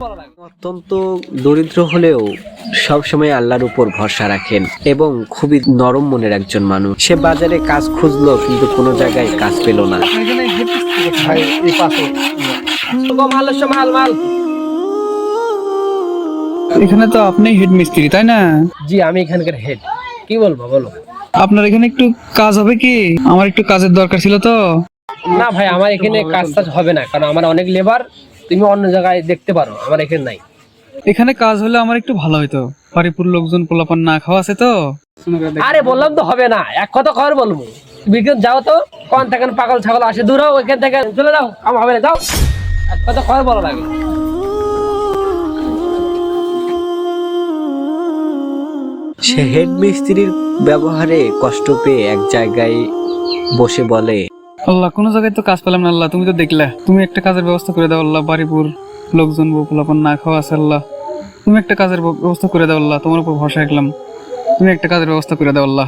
অত্যন্ত দরিদ্র হলেও সবসময় আল্লাহর উপর ভরসা রাখেন এবং খুবই নরম মনের একজন মানুষ। সে বাজারে কাজ খুঁজলো কিন্তু কোনো জায়গায় কাজ পেল না। এখানে তো আপনি হেড মিস্ত্রি, তাই না? জি, আমি এখানকার হেড। কি বলবো বলো? আপনার এখানে একটু কাজ হবে কি? আমার একটু কাজের দরকার ছিল তো। না ভাই, আমার এখানে কাজ টাজ হবে না, কারণ আমার অনেক লেবার। তুমি অন্য জায়গায় দেখতে পারো, আমার এখানে নাই। এখানে কাজ হলে আমার একটু ভালো হতো, বাড়িপুর লোকজন পোলাপান না খাওয়া আছে তো। আরে বললাম তো হবে না, এক কথা কর বলবো। তুমি যাও তো, কোন থেকে পাগল ছাগল আসে, দূর হও এখান থেকে, চলে যাও, আমার হবে না, যাও। এক কথা কর বলো লাগে। সে হেড মিস্ত্রির ব্যবহারে কষ্ট পেয়ে এক জায়গায় বসে বলে, আল্লাহ, কোনো জায়গায় তো কাজ পেলাম না। আল্লাহ, তুমি তো দেখলে, তুমি একটা কাজের ব্যবস্থা করে দাও আল্লাহ। বাড়িপুর লোকজন পোলাপান না খাওয়া আছে আল্লাহ, তুমি একটা কাজের ব্যবস্থা করে দাও আল্লাহ। তোমার উপর ভরসা রাখলাম, তুমি একটা কাজের ব্যবস্থা করে দাও আল্লাহ।